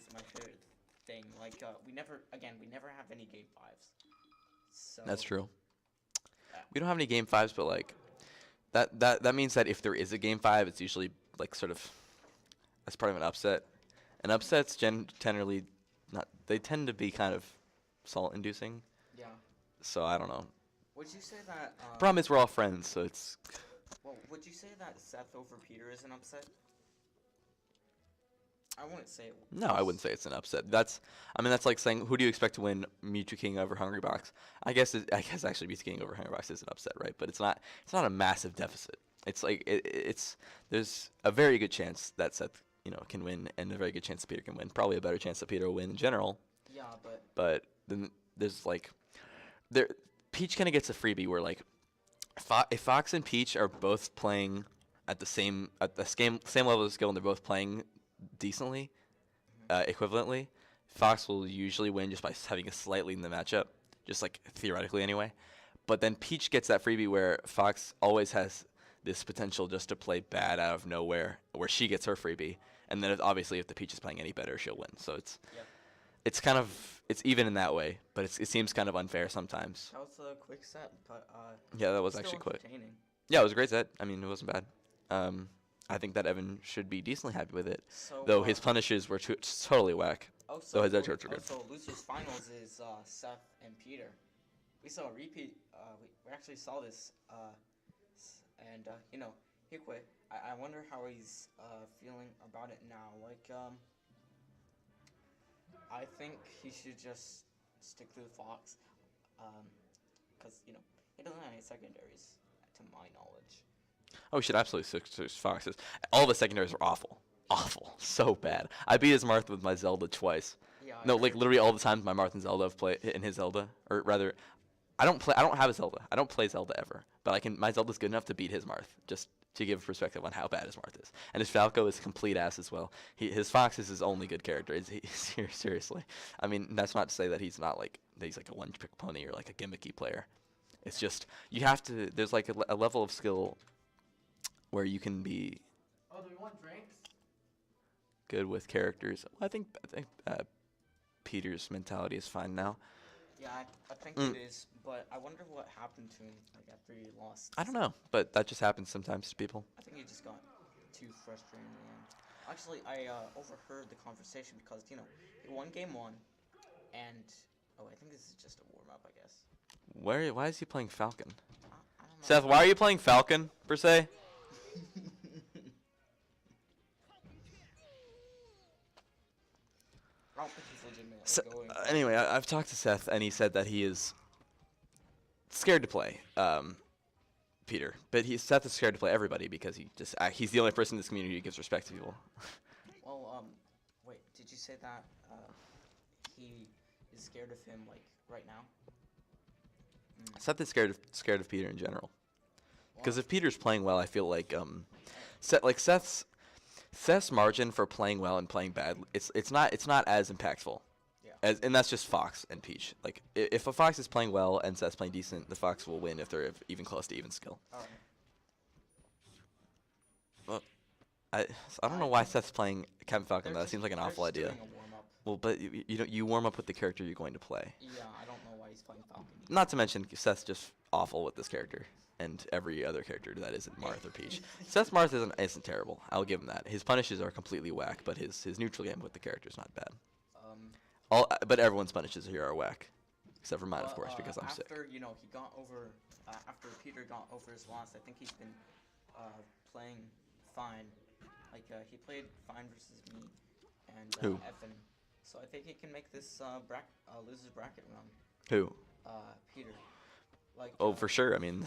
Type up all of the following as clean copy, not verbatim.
is my favorite thing. Like, we never have any game fives. So That's true. uh, We don't have any game fives, but like that means that if there is a game five, it's usually like sort of as part of an upset. And upsets generally not. They tend to be kind of salt inducing. yeah. So I don't know. Would you say that? Problem is we're all friends, so it's. Well, would you say that Seth over Peter is an upset? I wouldn't say it. No, I wouldn't say it's an upset. I mean, that's like saying who do you expect to win Mewtwo King over Hungrybox? I guess actually Mewtwo King over Hungrybox is an upset, right? But it's not. It's not a massive deficit. It's like it's there's a very good chance that Seth can win, and a very good chance that Peter can win. Probably a better chance that Peter will win in general. Yeah, but But then there's like there Peach kind of gets a freebie where like if Fox and Peach are both playing at the same level of skill and they're both playing decently, equivalently, Fox will usually win just by having a slight lead in the matchup, just like theoretically anyway. But then Peach gets that freebie where Fox always has this potential just to play bad out of nowhere, where she gets her freebie, and then obviously if the Peach is playing any better, she'll win. So yep. it's kind of it's even in that way, but it seems kind of unfair sometimes. That was a quick set, but Yeah, that was still actually quick. entertaining. Yeah, it was a great set. I mean, it wasn't bad. I think that Evan should be decently happy with it, So though his punishes were totally whack. so his edge guards were good. so losers finals is Seth and Peter. We saw a repeat. We actually saw this, and he quit. I wonder how he's feeling about it now. Like, I think he should just stick to the Fox, because he doesn't have any secondaries, to my knowledge. Oh, we should absolutely stick to his Foxes. All of his secondaries were awful. Awful. So bad. I beat his Marth with my Zelda twice. Yeah. No, like literally all the times my Marth and Zelda have played in his Zelda, or rather, I don't have a Zelda. I don't play Zelda ever. But my Zelda's good enough to beat his Marth, just to give perspective on how bad his Marth is. And his Falco is complete ass as well. His Fox is his only good character. Seriously. I mean, that's not to say that he's not like that he's like a one-trick pony or like a gimmicky player. It's just you have to. There's like a level of skill where you can be Oh, do we want drinks? good with characters. Well, I think Peter's mentality is fine now. Yeah, I think it is, but I wonder what happened to him like after he lost. I don't know, but that just happens sometimes to people. I think he just got too frustrated in the end. Actually, I overheard the conversation because he won game one, and I think this is just a warm up, I guess. Why is he playing Falcon? I don't know. Seth, why are you playing Falcon per se? I don't think he's legitimately going. Anyway, I've talked to Seth, and he said that he is scared to play Peter. But Seth is scared to play everybody because he's the only person in this community who gives respect to people. Well, wait, did you say that he is scared of him like right now? Seth is scared of Peter in general. Because Why? if Peter's playing well, I feel like Seth's margin for playing well and playing bad, it's not as impactful. Yeah. And that's just Fox and Peach. Like if a Fox is playing well and Seth's playing decent, the Fox will win if they're even close to even skill. Alright. Well, I don't know why Seth's playing Captain Falcon. That seems like an awful They're just idea. doing a warm-up. Well, but you warm up with the character you're going to play. Yeah, I don't know why he's playing Falcon. Not to mention Seth's just awful with this character and every other character that isn't Marth or Peach. Seth's Marth isn't terrible. I'll give him that. His punishes are completely whack, but his neutral game with the character is not bad. But everyone's punishes here are whack, except for mine, of course, because I'm sick. After he got over, after Peter got over his loss, I think he's been playing fine. Like he played fine versus me and Who? Evan. So I think he can make this losers bracket run. Who? Peter. Like. Oh, for sure. I mean,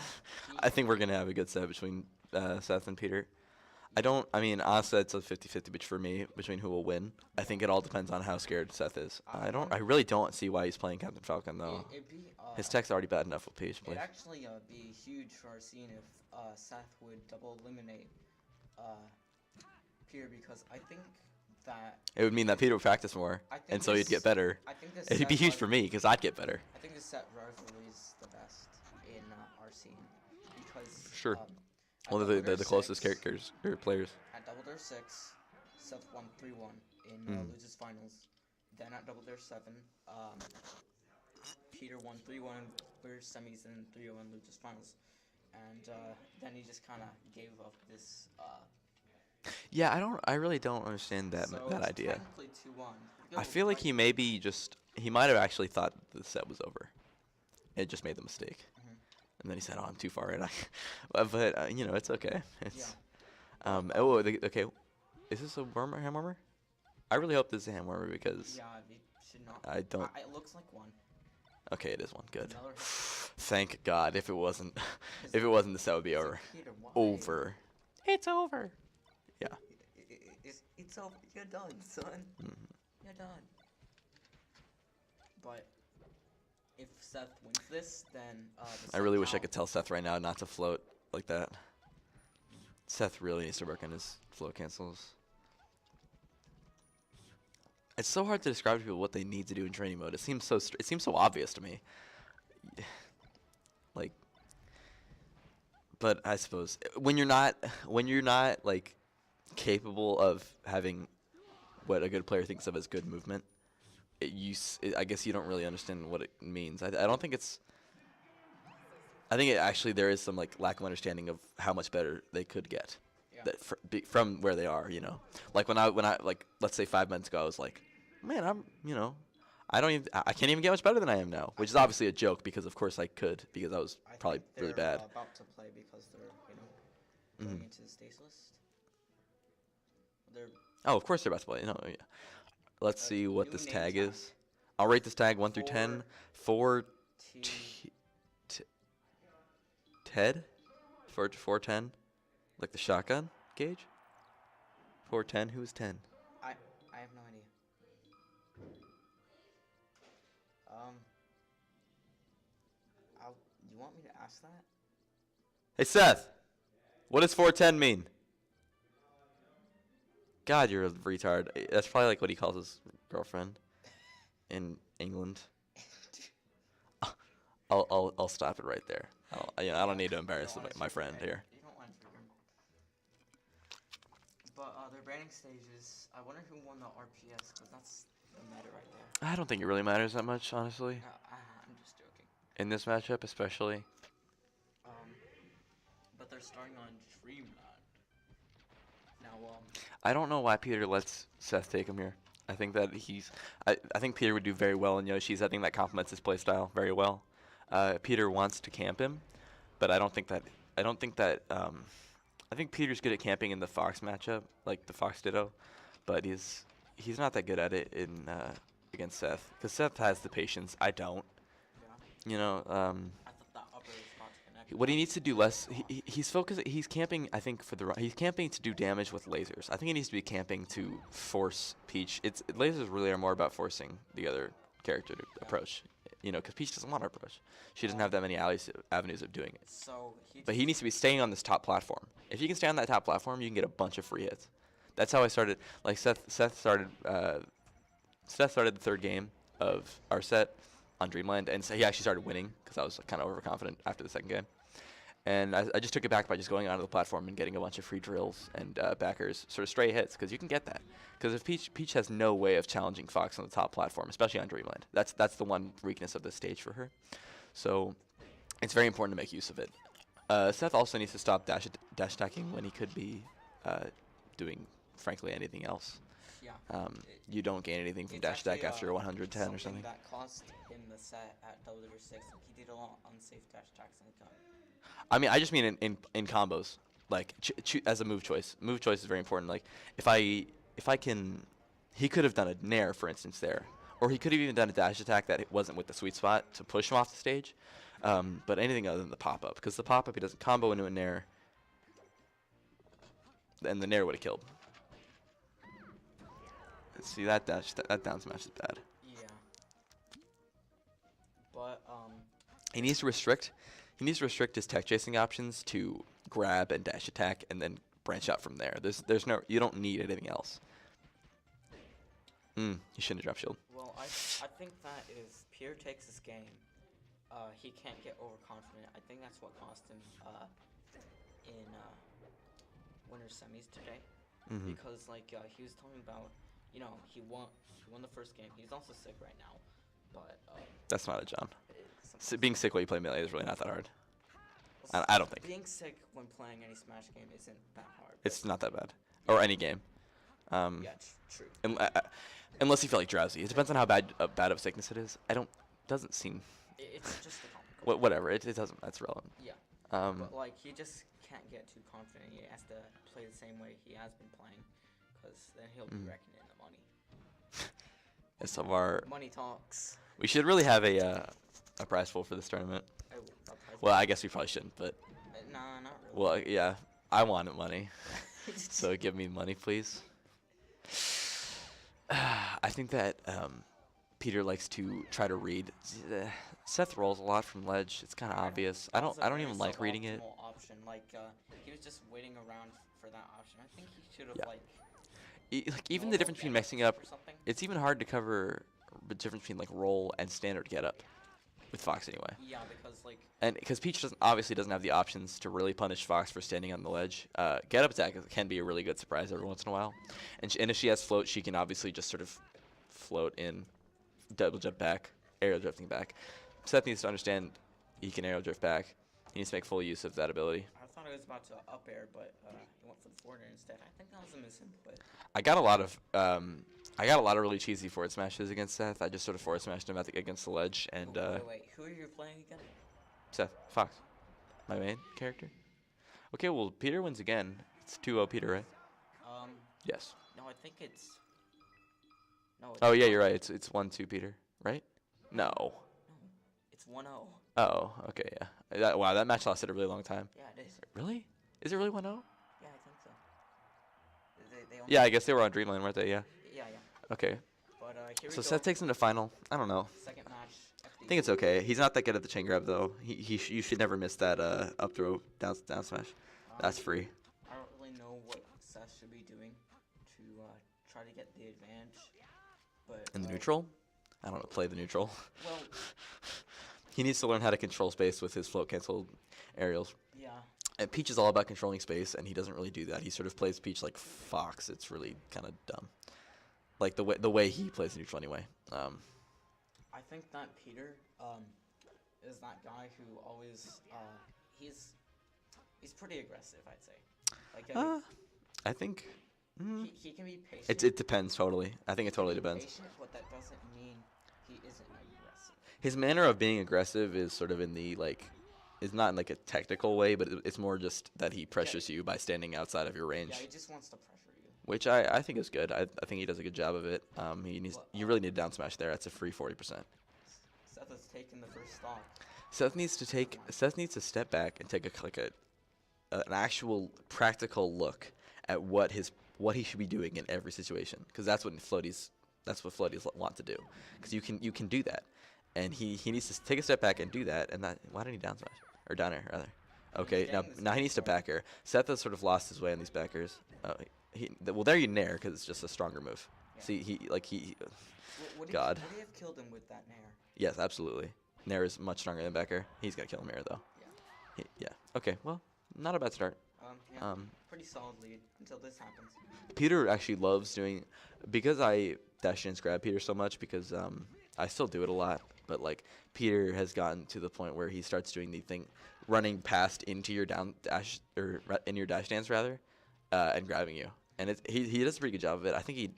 I think we're gonna have a good set between Seth and Peter. I mean, honestly, it's a 50-50 for me between who will win. I think it all depends on how scared Seth is. I really don't see why he's playing Captain Falcon though. His tech's already bad enough with Peach. It'd actually be huge for our scene if Seth would double eliminate Peter, because I think that it would mean that Peter would practice more, and so he'd get better. I think this It'd be huge for me because I'd get better. I think this set rivalry is the best in our scene because Sure. at Well, Double they're Dare the closest 6 characters or players. At Double Dare 6, Seth won 3-1. in losers finals. Then at Double Dare 7, Peter won 3-1 winners semis and 3-1 losers finals. And then he just kind of gave up this. Yeah, I really don't understand that So that it's idea. technically 2-1. I feel like he might have actually thought the set was over. It just made the mistake, and then he said, "Oh, I'm too far in." But you know, it's okay. It's okay. Is this a hand warmer? I really hope this is a hand warmer because it should not. I don't. It looks like one. Okay, it is one. Good. Another. Thank God. If it wasn't, the set would be over. Peter, why? Over. It's over. Yeah. It's over. You're done, son. You're done. But if Seth wins this, then I really wish I could tell Seth right now not to float like that. Seth really needs to work on his float cancels. It's so hard to describe to people what they need to do in training mode. It seems so obvious to me. Like, but I suppose when you're not like capable of having what a good player thinks of as good movement, I guess you don't really understand what it means. I don't think it's. I think actually there is some like lack of understanding of how much better they could get, from where they are. You know, like when I like let's say 5 months ago, I was like, man, I can't even get much better than I am now, which is obviously a joke because of course I could because I was probably really bad. About to play because they're going into the stage list. Oh, of course they're about to play. No, yeah. Let's see what this tag is. I'll rate this tag 1 through 10. 4 Ted? 410? Like the shotgun gauge? 410? Who's 10? I have no idea. You want me to ask that? Hey Seth, what does 410 mean? God, you're a retard. That's probably like what he calls his girlfriend in England. I'll stop it right there. I don't need to embarrass my friend here. You don't want to. But their branding stages. I wonder who won the RPS because that's the meta right there. I don't think it really matters that much, honestly. I'm just joking. In this matchup, especially. But they're starting on Dreamland. Now, I don't know why Peter lets Seth take him here. I think that I think Peter would do very well in Yoshi's. I think that complements his playstyle very well. Peter wants to camp him, but I think Peter's good at camping in the Fox matchup, like the Fox Ditto, but he's not that good at it in against Seth, because Seth has the patience. I don't. Yeah. You know. I thought that upper was about to connect. What he needs to do less, he's focused. He's camping. I think he's camping to do damage with lasers. I think he needs to be camping to force Peach. Lasers really are more about forcing the other character to approach. You know, because Peach doesn't want to approach. She doesn't have that many avenues of doing it. But he needs to be staying on this top platform. If you can stay on that top platform, you can get a bunch of free hits. That's how I started. Like Seth started the third game of our set on Dreamland, and so he actually started winning because I was kind of overconfident after the second game. And I just took it back by just going onto the platform and getting a bunch of free drills and backers, sort of stray hits, because you can get that. Because if Peach has no way of challenging Fox on the top platform, especially on Dreamland. That's the one weakness of this stage for her. So it's very important to make use of it. Seth also needs to stop dash attacking when he could be doing, frankly, anything else. Yeah. You don't gain anything from dash attack after 110 or something. That cost him the set at Double Dare 6. He did a lot of unsafe dash attacks in the gun. I mean, I just mean in combos, like as a move choice. Move choice is very important. Like if I can, he could have done a nair, for instance, there, or he could have even done a dash attack that wasn't with the sweet spot to push him off the stage. But anything other than the pop up, because the pop up he doesn't combo into a nair, and the nair would have killed. See that down smash is bad. Yeah. But he needs to restrict his tech chasing options to grab and dash attack, and then branch out from there. You don't need anything else. You shouldn't have drop shield. Well, I think that if Pierre takes this game, he can't get overconfident. I think that's what cost him in winter semis today. Because like he was talking about you know, he won the first game. He's also sick right now, but That's not a John. it's Being sick while you play Melee is really not that hard. well, I don't think. being sick when playing any Smash game isn't that hard. It's not that bad. Or any game. Yeah, true. Unless you feel like drowsy. It depends on how bad of sickness it is. Doesn't seem. It's just a complicated. Whatever. It doesn't. That's relevant. Yeah. But like he just can't get too confident. He has to play the same way he has been playing, because then he'll be reckoning in the money. Some of our. Money talks. We should really have a prize pool for this tournament. Well, I guess we probably shouldn't, but. Nah, not really. Well, yeah. I wanted money. So give me money, please. I think that Peter likes to try to read. Seth rolls a lot from ledge. It's kind of obvious. I don't even like reading it. Option. Like he was just waiting around for that option. I think he should have like even the difference between mixing up. or something. It's even hard to cover the difference between like roll and standard get up with Fox anyway. Yeah, because like. And because Peach obviously doesn't have the options to really punish Fox for standing on the ledge. Get up attack can be a really good surprise every once in a while. And if she has float, she can obviously just sort of float in, double jump back, aerial drifting back. Seth needs to understand he can aerial drift back. He needs to make full use of that ability. I thought I was about to up air, but he went for the forward air instead. I think that was a misinput. I got a lot of really cheesy forward smashes against Seth. I just sort of forward smashed him against the ledge and. Wait, who are you playing again? Seth Fox, my main character. Okay, well Peter wins again. It's 2-0 Peter, right? Yes. No, I think it's. No. Oh yeah, you're right. It's 1-2 Peter, right? No. No, it's 1-0. Oh, okay, yeah. Wow, that match lasted a really long time. Yeah, it is. Really? Is it really 1-0? Yeah, I think so. They only Yeah, I guess they were on Dreamland, weren't they? Yeah. Yeah. Okay. But here we So go. Seth takes him to final. I don't know. Second match. I think it's okay. He's not that good at the chain grab though. You should never miss that up throw down smash. That's free. I don't really know what Seth should be doing to try to get the advantage. But In the neutral? I don't know. Play the neutral. Well. He needs to learn how to control space with his float cancel aerials. Yeah. And Peach is all about controlling space, and he doesn't really do that. He sort of plays Peach like Fox. It's really kind of dumb. Like the way he plays the neutral anyway. I think that Peter is that guy who always he's pretty aggressive, I'd say. Like I think he can be patient. it depends totally. I think it totally He can be depends. patient, but that doesn't mean he isn't aggressive. His manner of being aggressive is sort of in the like, is not in like a technical way, but it's more just that he pressures you by standing outside of your range, Yeah, he just wants to pressure you. which I think is good. I think he does a good job of it. You really need a down smash there. That's a free 40%. Seth has taken the first stock. Seth needs to step back and take an actual practical look at what he should be doing in every situation, because that's what floaties want to do, because you can do that, and he needs to take a step back and do that. And that, why didn't he down smash or down air rather? Okay, now he needs to back air. Seth has sort of lost his way on these backers. Well, there you nair because it's just a stronger move. Yeah. See, Would God. Would he have killed him with that nair? Yes, absolutely. Nair is much stronger than back air. He's gonna kill him here though. Yeah. Okay. Well, not a bad start. Pretty solid lead until this happens. Peter actually loves doing, because I dash and grab Peter so much, because I still do it a lot, but like Peter has gotten to the point where he starts doing the thing, running past into your down dash, or in your dash dance rather, and grabbing you, and he does a pretty good job of it. I think he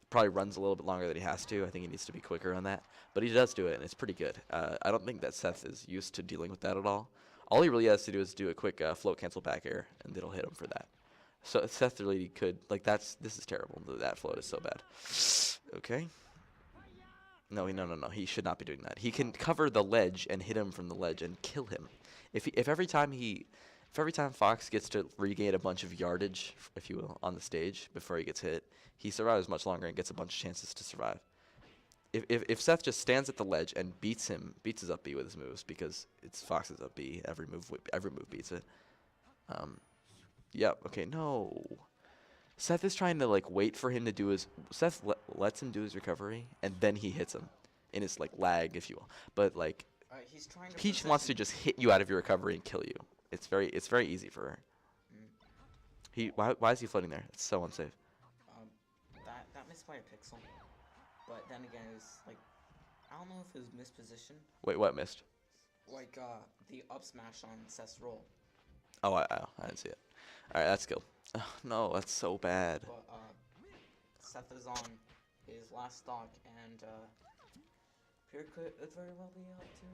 probably runs a little bit longer than he has to. I think he needs to be quicker on that, but he does do it, and it's pretty good. I don't think that Seth is used to dealing with that at all. All he really has to do is do a quick float cancel back air, and it'll hit him for that. So Seth really could, like, this is terrible. That float is so bad. Okay. No. He should not be doing that. He can cover the ledge and hit him from the ledge and kill him. If every time Fox gets to regain a bunch of yardage, if you will, on the stage before he gets hit, he survives much longer and gets a bunch of chances to survive. If Seth just stands at the ledge and beats his up B with his moves, because it's Fox's up B, every move beats it. Yep. Okay. No. Seth is trying to like wait for him to do his. Seth lets him do his recovery, and then he hits him in his like lag, if you will. But like, he's trying to Peach wants to just hit you out of your recovery and kill you. It's very easy for her. Why is he floating there? It's so unsafe. by a pixel. But then again, it was like, I don't know if it was mispositioned. Wait, what missed? Like, the up smash on Seth's roll. Oh, I didn't see it. All right, that's killed. Oh, no, that's so bad. But, Seth is on his last stock, and, Pierre could very well be up to...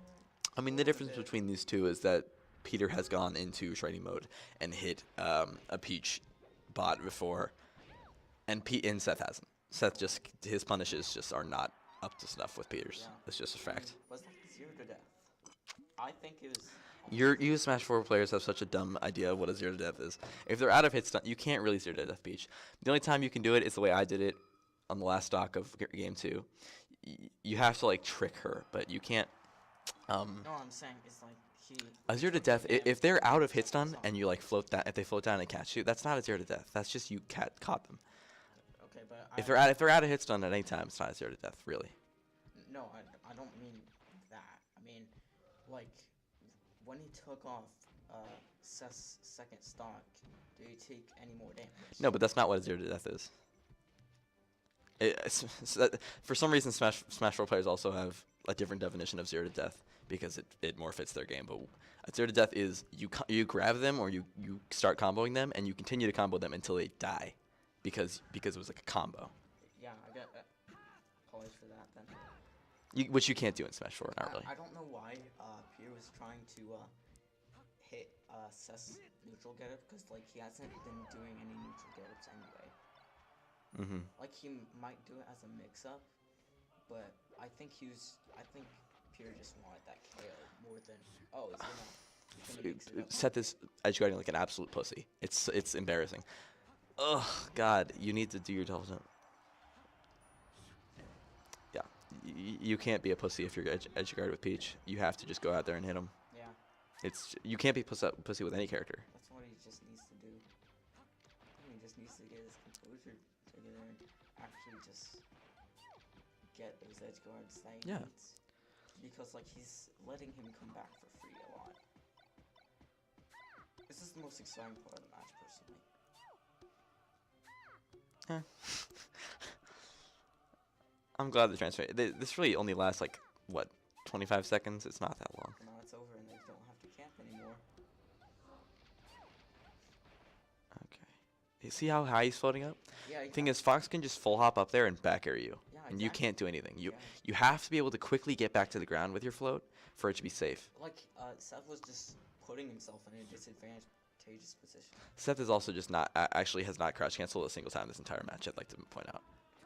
I mean, the difference between these two is that Peter has gone into shredding mode and hit a Peach bot before, and Seth hasn't. Seth just, his punishes just are not up to snuff with Peter's. Yeah. It's just a fact. Was that 0 to death? I think it was... You Smash 4 players have such a dumb idea of what a 0 to death is. If they're out of hit stun, you can't really 0 to death Peach. The only time you can do it is the way I did it on the last stock of Game 2. You have to, like, trick her, but you can't... no, I'm saying it's like a 0 to death, if they're out of hit stun and you, like, float down, if they float down and catch you, that's not a 0 to death. That's just you caught them. Okay, but if they're out of hit stun at any time, it's not a 0 to death, really. No, I don't mean that. I mean, like, when he took off Seth's second stock, did he take any more damage? No, but that's not what a 0 to death is. For some reason, Smash 4 players also have a different definition of 0 to death because it more fits their game. But a 0 to death is you grab them or you start comboing them and you continue to combo them until they die because it was like a combo. Yeah, I get that. Apologies for that then. Which you can't do in Smash 4, not really. I don't know why Pierre was trying to hit Seth's neutral getup because like he hasn't been doing any neutral getups anyway. Like he might do it as a mix-up, but I think Pierre just wanted that KO more than he's gonna mix it up. Seth is edge guarding like an absolute pussy. It's embarrassing. Ugh, God, you need to do your double jump. Yeah, you can't be a pussy if you're edge guard with Peach. You have to just go out there and hit him. Yeah. You can't be pussy with any character. That's what he just needs to do. He just needs to get his composure together and actually just get those edge guards that he needs. Because like he's letting him come back for free a lot. This is the most exciting part of the match, personally. I'm glad the transfer. This really only lasts like what, 25 seconds? It's not that long. Now it's over and they don't have to camp anymore. Okay. You see how high he's floating up? Yeah. The thing is, Fox can just full hop up there and back air you, and you can't do anything. You have to be able to quickly get back to the ground with your float for it to be safe. Like Seth was just putting himself in a disadvantageous position. Seth is also just actually has not crouch canceled a single time this entire match. I'd like to point out.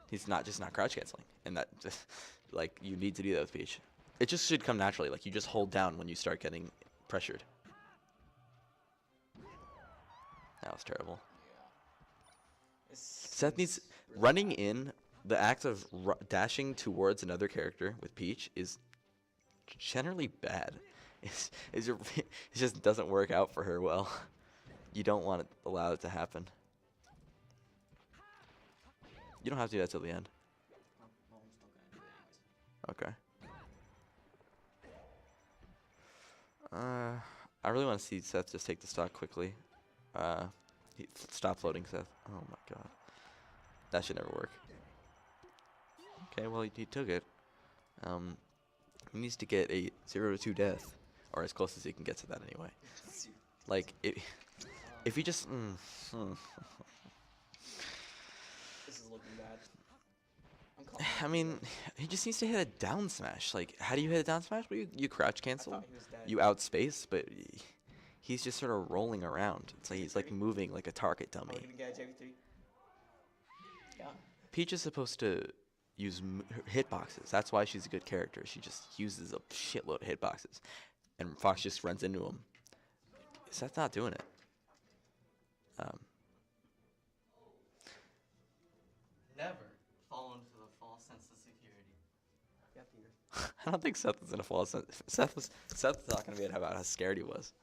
He's not crouch canceling, and that like you need to do that with Peach. It just should come naturally. Like you just hold down when you start getting pressured. That was terrible. Yeah. Seth needs running in. The act of dashing towards another character with Peach is generally bad. It just doesn't work out for her well. You don't want to allow it to happen. You don't have to do that till the end. No, I'm still gonna do it anyways. Okay. I really want to see Seth just take the stock quickly. Stop floating, Seth. Oh my god. That should never work. Okay, well he took it. He needs to get a 0 to 2 death, or as close as he can get to that anyway. Like if he just. This is looking bad. I mean, he just needs to hit a down smash. Like, how do you hit a down smash? Well, you crouch cancel, you outspace, but he's just sort of rolling around. It's like he's like moving like a target dummy. Oh, you gonna get a JV3? Yeah. Peach is supposed to use hitboxes. That's why she's a good character. She just uses a shitload of hitboxes, and Fox just runs into him. Seth's not doing it. Never fall into the false sense of security. Yeah, Peter. I don't think Seth is in a false sense. Seth's talking to me about how scared he was.